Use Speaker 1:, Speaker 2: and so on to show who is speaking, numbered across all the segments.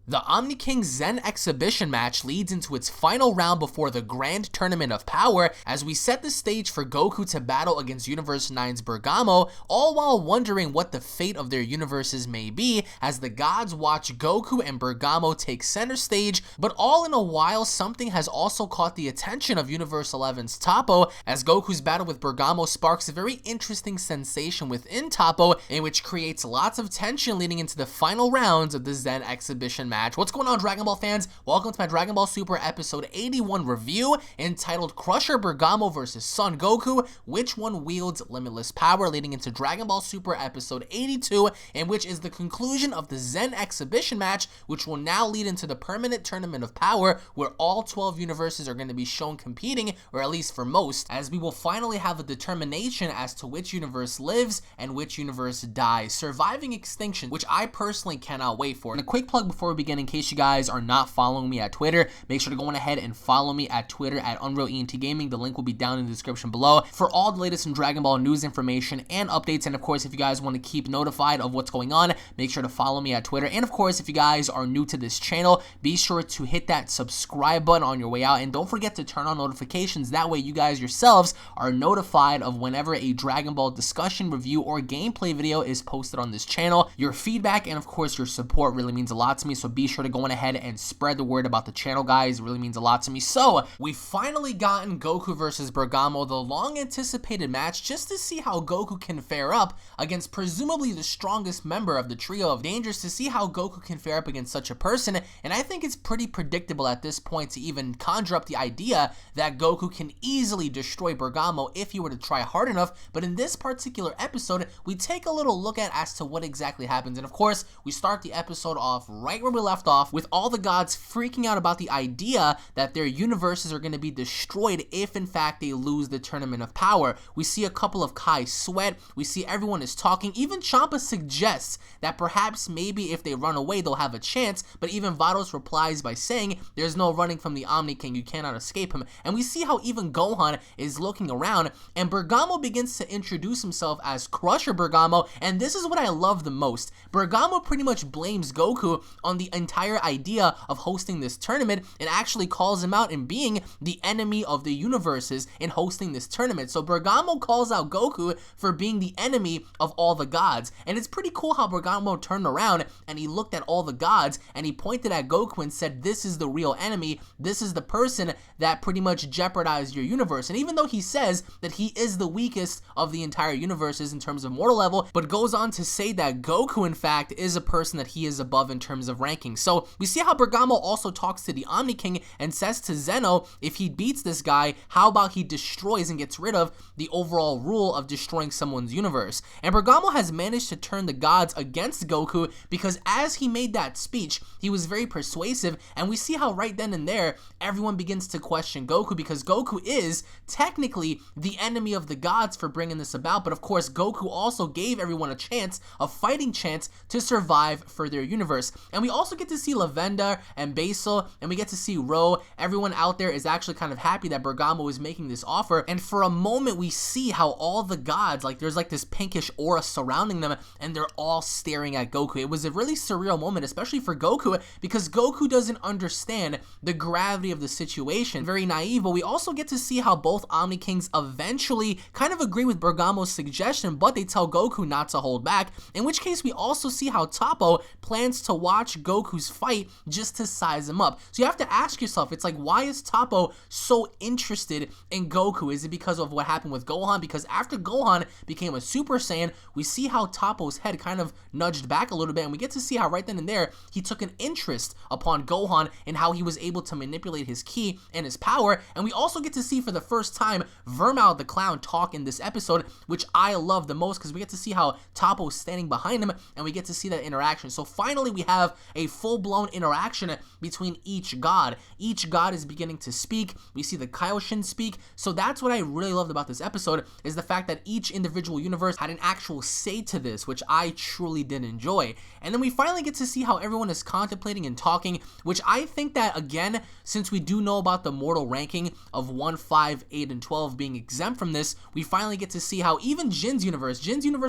Speaker 1: The Omni King Zen Exhibition match leads into its final round before the Grand Tournament of Power as we set the stage for Goku to battle against Universe 9's Bergamo, all while wondering what the fate of their universes may be as the gods watch Goku and Bergamo take center stage. But all in a while, something has also caught the attention of Universe 11's Toppos as Goku's battle with Bergamo sparks a very interesting sensation within Toppos, in which creates lots of tension leading into the final rounds of the Zen Exhibition match. What's going on, Dragon Ball fans? Welcome to my Dragon Ball Super episode 81 review entitled Crusher Bergamo vs Son Goku, which one wields limitless power, leading into Dragon Ball Super episode 82, and which is the conclusion of the Zen Exhibition match, which will now lead into the permanent Tournament of Power, where all 12 universes are going to be shown competing, or at least for most, as we will finally have a determination as to which universe lives and which universe dies, surviving extinction, which I personally cannot wait for. And a quick plug before we begin, in case you guys are not following me at Twitter, make sure to go on ahead and follow me at Twitter at UnrealEntGaming. The link will be down in the description below for all the latest in Dragon Ball news, information, and updates. And of course, if you guys want to keep notified of what's going on, make sure to follow me at Twitter. And of course, if you guys are new to this channel, be sure to hit that subscribe button on your way out, and don't forget to turn on notifications. That way you guys yourselves are notified of whenever a Dragon Ball discussion, review, or gameplay video is posted on this channel. Your feedback and of course your support really means a lot to me, so be sure to go on ahead and spread the word about the channel, guys. It really means a lot to me. So we finally gotten Goku versus Bergamo, the long anticipated match, just to see how Goku can fare up against presumably the strongest member of the trio of dangers, to see how Goku can fare up against such a person. And I think it's pretty predictable at this point to even conjure up the idea that Goku can easily destroy Bergamo if he were to try hard enough. But in this particular episode, we take a little look at as to what exactly happens. And of course, we start the episode off right where we left off, with all the gods freaking out about the idea that their universes are going to be destroyed if in fact they lose the Tournament of Power. We see a couple of Kai sweat, we see everyone is talking, even Champa suggests that perhaps maybe if they run away they'll have a chance, but even Vados replies by saying there's no running from the Omni King, you cannot escape him. And we see how even Gohan is looking around, and Bergamo begins to introduce himself as Crusher Bergamo, and this is what I love the most. Bergamo pretty much blames Goku on the entire idea of hosting this tournament and actually calls him out in being the enemy of the universes in hosting this tournament. So Bergamo calls out Goku for being the enemy of all the gods, and it's pretty cool how Bergamo turned around and he looked at all the gods and he pointed at Goku and said, this is the real enemy, this is the person that pretty much jeopardized your universe. And even though he says that he is the weakest of the entire universes in terms of mortal level, but goes on to say that Goku in fact is a person that he is above in terms of ranking. So we see how Bergamo also talks to the Omni King and says to Zeno, if he beats this guy, how about he destroys and gets rid of the overall rule of destroying someone's universe. And Bergamo has managed to turn the gods against Goku, because as he made that speech, he was very persuasive, and we see how right then and there everyone begins to question Goku, because Goku is technically the enemy of the gods for bringing this about. But of course, Goku also gave everyone a chance, a fighting chance, to survive for their universe. And we also get to see Lavender and Basil, and we get to see Ro. Everyone out there is actually kind of happy that Bergamo is making this offer, and for a moment we see how all the gods, like there's like this pinkish aura surrounding them, and they're all staring at Goku. It was a really surreal moment, especially for Goku, because Goku doesn't understand the gravity of the situation. Very naive. But we also get to see how both Omni Kings eventually kind of agree with Bergamo's suggestion, but they tell Goku not to hold back, in which case we also see how Toppos plans to watch Goku's fight just to size him up. So you have to ask yourself, it's like, why is Toppos so interested in Goku? Is it because of what happened with Gohan? Because after Gohan became a Super Saiyan, we see how Toppos' head kind of nudged back a little bit, and we get to see how right then and there he took an interest upon Gohan and how he was able to manipulate his ki and his power. And we also get to see for the first time Vermao the Clown talk in this episode, which I love the most, because we get to see how Toppos standing behind him, and we get to see that interaction. So finally we have a full-blown interaction between each god. Each god is beginning to speak. We see the Kaioshin speak. So that's what I really loved about this episode, is the fact that each individual universe had an actual say to this, which I truly did enjoy. And then we finally get to see how everyone is contemplating and talking, which I think that, again, since we do know about the mortal ranking of 1, 5, 8, and 12 being exempt from this, we finally get to see how even Jin's universe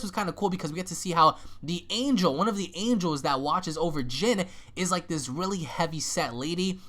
Speaker 1: was kind of cool, because we get to see how the angel, one of the angels that watches over Jin, again is like this really heavy set lady,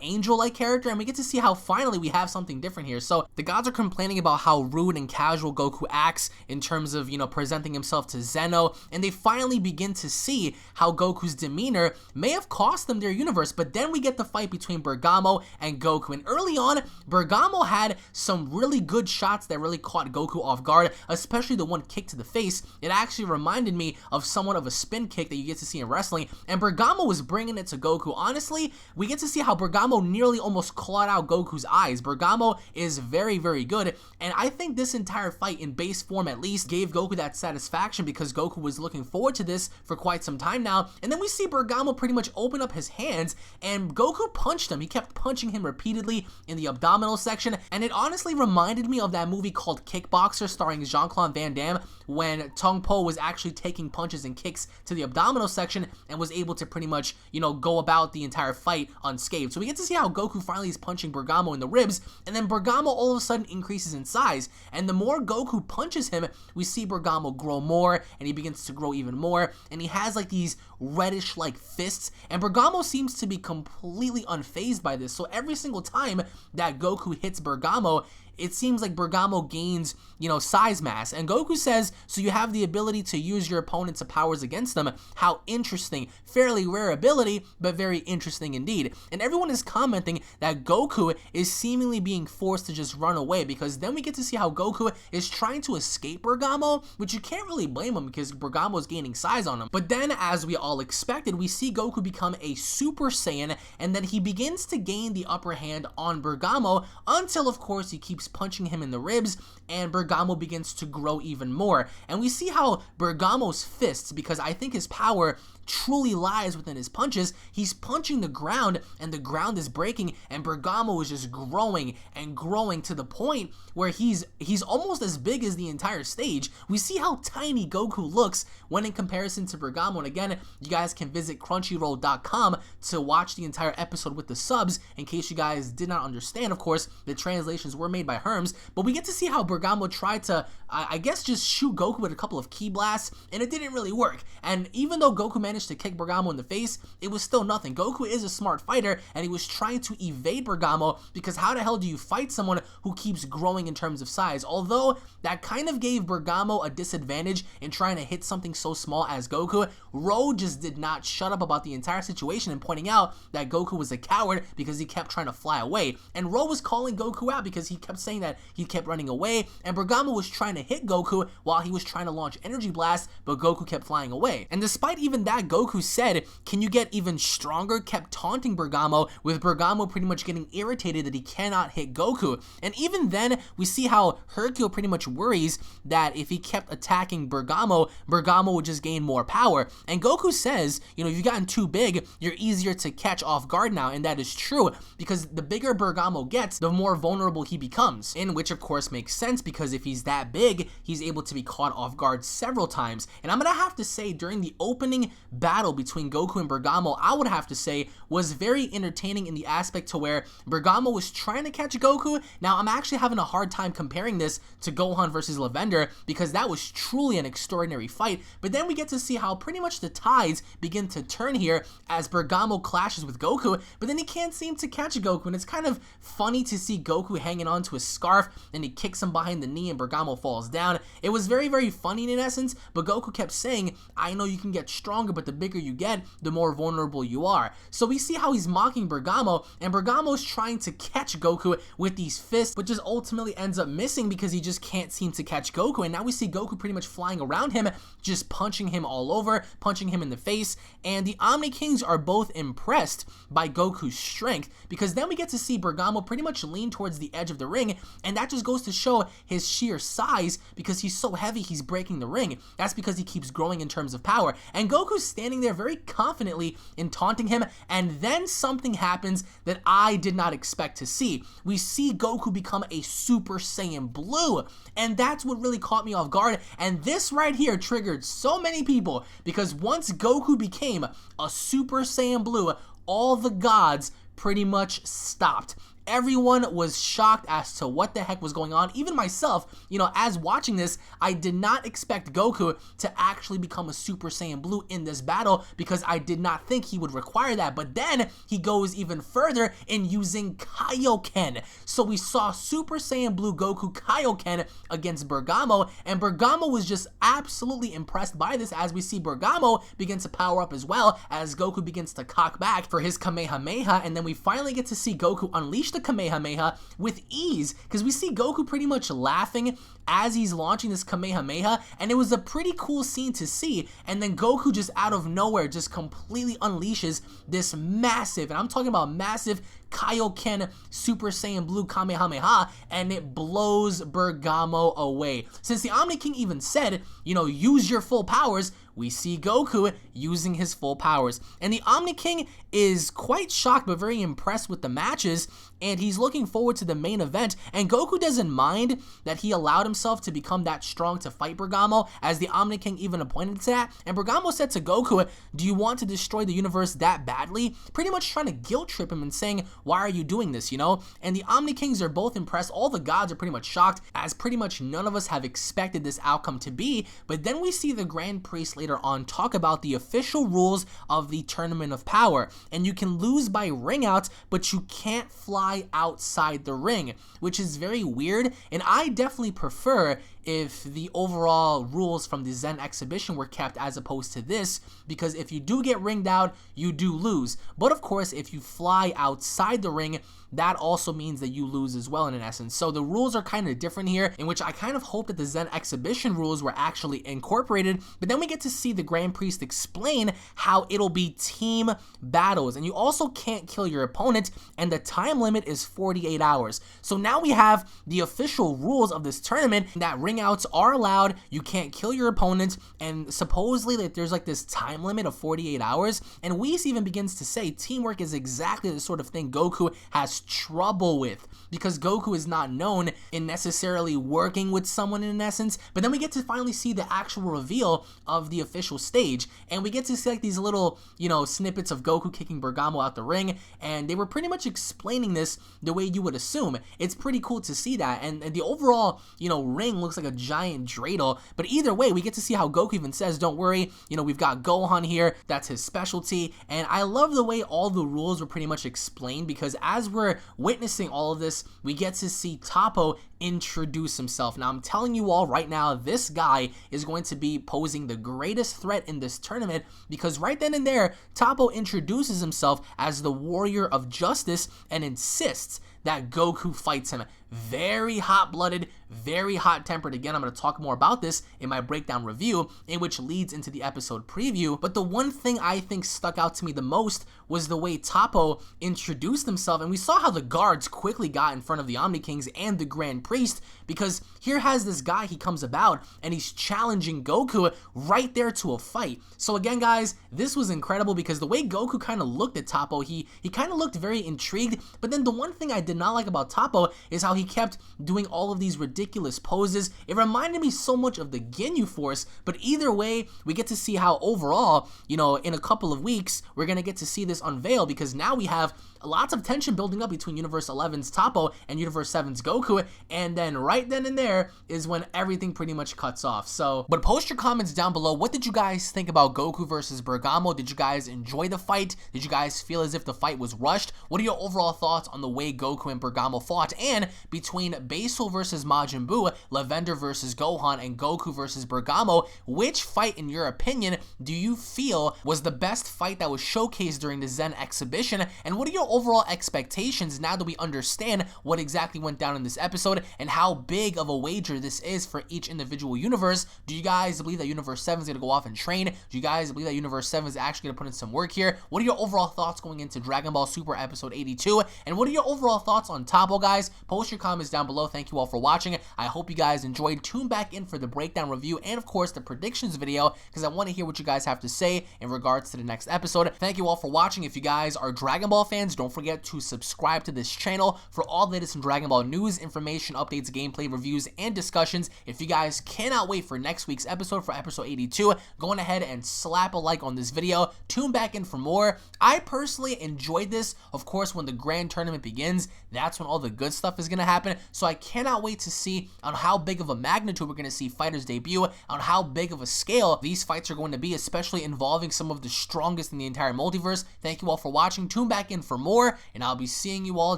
Speaker 1: angel-like character, and we get to see how finally we have something different here. So the gods are complaining about how rude and casual Goku acts in terms of, you know, presenting himself to Zeno, and they finally begin to see how Goku's demeanor may have cost them their universe. But then we get the fight between Bergamo and Goku, and early on, Bergamo had some really good shots that really caught Goku off guard, especially the one kick to the face. It actually reminded me of somewhat of a spin kick that you get to see in wrestling, and Bergamo was bringing it to Goku. Honestly, we get to see how Bergamo nearly almost clawed out Goku's eyes. Bergamo is very, very good, and I think this entire fight, in base form at least, gave Goku that satisfaction because Goku was looking forward to this for quite some time now. And then we see Bergamo pretty much open up his hands, and Goku punched him. He kept punching him repeatedly in the abdominal section, and it honestly reminded me of that movie called Kickboxer starring Jean-Claude Van Damme, when Toppos was actually taking punches and kicks to the abdominal section and was able to pretty much, you know, go about the entire fight unscathed. So we get to see how Goku finally is punching Bergamo in the ribs, and then Bergamo all of a sudden increases in size, and the more Goku punches him, we see Bergamo grow more, and he begins to grow even more, and he has like these reddish like fists, and Bergamo seems to be completely unfazed by this. So every single time that Goku hits Bergamo, it seems like Bergamo gains, you know, size mass. And Goku says, so you have the ability to use your opponent's powers against them. How interesting. Fairly rare ability, but very interesting indeed. And everyone is commenting that Goku is seemingly being forced to just run away, because then we get to see how Goku is trying to escape Bergamo, which you can't really blame him because Bergamo is gaining size on him. But then, as we all expected, we see Goku become a Super Saiyan, and then he begins to gain the upper hand on Bergamo until, of course, he keeps punching him in the ribs, and Bergamo begins to grow even more. And we see how Bergamo's fists, because I think his power truly lies within his punches, he's punching the ground, and the ground is breaking, and Bergamo is just growing and growing to the point where he's almost as big as the entire stage. We see how tiny Goku looks when in comparison to Bergamo, and again, you guys can visit crunchyroll.com to watch the entire episode with the subs, in case you guys did not understand. Of course, the translations were made by Herms, but we get to see how Bergamo tried to, I guess, just shoot Goku with a couple of ki blasts, and it didn't really work. And even though Goku managed to kick Bergamo in the face, it was still nothing. Goku is a smart fighter, and he was trying to evade Bergamo, because how the hell do you fight someone who keeps growing in terms of size? Although that kind of gave Bergamo a disadvantage in trying to hit something so small as Goku, Ro just did not shut up about the entire situation and pointing out that Goku was a coward because he kept trying to fly away. And Ro was calling Goku out because he kept saying that he kept running away, and Bergamo was trying to hit Goku while he was trying to launch energy blasts, but Goku kept flying away. And despite even that, Goku said, "Can you get even stronger?" kept taunting Bergamo, with Bergamo pretty much getting irritated that he cannot hit Goku. And even then, we see how Hercule pretty much worries that if he kept attacking Bergamo, Bergamo would just gain more power. And Goku says, you know, you've gotten too big, you're easier to catch off guard now, and that is true, because the bigger Bergamo gets, the more vulnerable he becomes. In which, of course, makes sense, because if he's that big, he's able to be caught off guard several times. And I'm gonna have to say, during the opening battle between Goku and Bergamo, I would have to say was very entertaining in the aspect to where Bergamo was trying to catch Goku. Now, I'm actually having a hard time comparing this to Gohan versus Lavender, because that was truly an extraordinary fight. But then we get to see how pretty much the tides begin to turn here as Bergamo clashes with Goku, but then he can't seem to catch Goku, and it's kind of funny to see Goku hanging on to his scarf, and he kicks him behind the knee and Bergamo falls down. It was very, very funny in essence, but Goku kept saying, I know you can get stronger, but the bigger you get, the more vulnerable you are. So we see how he's mocking Bergamo, and Bergamo's trying to catch Goku with these fists, but just ultimately ends up missing because he just can't seem to catch Goku. And now we see Goku pretty much flying around him, just punching him all over, punching him in the face. And the Omni Kings are both impressed by Goku's strength, because then we get to see Bergamo pretty much lean towards the edge of the ring, and that just goes to show his sheer size, because he's so heavy he's breaking the ring. That's because he keeps growing in terms of power. And Goku's standing there very confidently in taunting him, and then something happens that I did not expect to see. We see Goku become a Super Saiyan Blue, and that's what really caught me off guard. And this right here triggered so many people, because once Goku became a Super Saiyan Blue, all the gods pretty much stopped. Everyone was shocked as to what the heck was going on. Even myself, as watching this, I did not expect Goku to actually become a Super Saiyan Blue in this battle because I did not think he would require that. But then he goes even further in using Kaioken. So we saw Super Saiyan Blue Goku Kaioken against Bergamo, and Bergamo was just absolutely impressed by this as we see Bergamo begin to power up as well as Goku begins to cock back for his Kamehameha, and then we finally get to see Goku unleash the Kamehameha with ease because we see Goku pretty much laughing as he's launching this Kamehameha, and it was a pretty cool scene to see. And then Goku just out of nowhere just completely unleashes this massive, and I'm talking about massive, Kaioken Super Saiyan Blue Kamehameha, and it blows Bergamo away. Since the Omni King even said, use your full powers, we see Goku using his full powers. And the Omni King is quite shocked but very impressed with the matches, and he's looking forward to the main event. And Goku doesn't mind that he allowed himself to become that strong to fight Bergamo, as the Omni King even appointed to that. And Bergamo said to Goku, do you want to destroy the universe that badly? Pretty much trying to guilt trip him and saying, why are you doing this, And the Omni Kings are both impressed. All the gods are pretty much shocked, as pretty much none of us have expected this outcome to be. But then we see the Grand Priest later on talk about the official rules of the Tournament of Power, and you can lose by ring outs, but you can't fly outside the ring, which is very weird. And I definitely prefer if the overall rules from the Zen Exhibition were kept as opposed to this, because if you do get ringed out, you do lose. But of course, if you fly outside the ring, that also means that you lose as well in an essence. So the rules are kind of different here, in which I kind of hope that the Zen Exhibition rules were actually incorporated. But then we get to see the Grand Priest explain how it'll be team battles, and you also can't kill your opponent, and the time limit is 48 hours. So now we have the official rules of this tournament, that ring outs are allowed, you can't kill your opponent, and supposedly that there's like this time limit of 48 hours. And Whis even begins to say teamwork is exactly the sort of thing Goku has trouble with, because Goku is not known in necessarily working with someone in essence. But then we get to finally see the actual reveal of the official stage, and we get to see like these little snippets of Goku kicking Bergamo out the ring, and they were pretty much explaining this the way you would assume. It's pretty cool to see that, and the overall ring looks like a giant dreidel. But either way, we get to see how Goku even says, don't worry, we've got Gohan here, that's his specialty. And I love the way all the rules were pretty much explained, because as we're witnessing all of this, we get to see Toppos introduce himself. Now I'm telling you all right now, this guy is going to be posing the greatest threat in this tournament, because right then and there, Toppos introduces himself as the warrior of justice and insists that Goku fights him. Very hot-blooded, very hot-tempered. Again, I'm going to talk more about this in my breakdown review, in which leads into the episode preview. But the one thing I think stuck out to me the most was the way Toppos introduced himself, and we saw how the guards quickly got in front of the Omni Kings and the Grand Priest, because here has this guy, he comes about, and he's challenging Goku right there to a fight. So again, guys, this was incredible, because the way Goku kind of looked at Toppos, he kind of looked very intrigued. But then the one thing I did not like about Toppos is how he kept doing all of these ridiculous poses. It reminded me so much of the Ginyu Force. But either way, we get to see how overall, in a couple of weeks, we're going to get to see this unveil, because now we have lots of tension building up between Universe 11's Toppos and Universe 7's Goku, and then right then and there is when everything pretty much cuts off. So, but post your comments down below. What did you guys think about Goku versus Bergamo? Did you guys enjoy the fight? Did you guys feel as if the fight was rushed? What are your overall thoughts on the way Goku and Bergamo fought? And between Basil versus Majin Buu, Lavender versus Gohan, and Goku versus Bergamo, which fight, in your opinion, do you feel was the best fight that was showcased during the Zen Exhibition? And what are your overall expectations now that we understand what exactly went down in this episode and how big of a wager this is for each individual universe? Do you guys believe that Universe 7 is going to go off and train? Do you guys believe that Universe 7 is actually going to put in some work here? What are your overall thoughts going into Dragon Ball Super Episode 82? And what are your overall thoughts on Toppos, guys? Post your comments down below. Thank you all for watching. I hope you guys enjoyed. Tune back in for the breakdown review and, of course, the predictions video, because I want to hear what you guys have to say in regards to the next episode. Thank you all for watching. If you guys are Dragon Ball fans, don't forget to subscribe to this channel for all the latest in Dragon Ball news, information, updates, gameplay, reviews, and discussions. If you guys cannot wait for next week's episode, for episode 82, go on ahead and slap a like on this video. Tune back in for more. I personally enjoyed this. Of course, when the grand tournament begins, that's when all the good stuff is going to happen. So I cannot wait to see on how big of a magnitude we're going to see fighters debut, on how big of a scale these fights are going to be, especially involving some of the strongest in the entire multiverse. Thank you all for watching. Tune back in for more, and I'll be seeing you all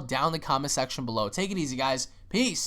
Speaker 1: down in the comment section below. Take it easy, guys. Peace.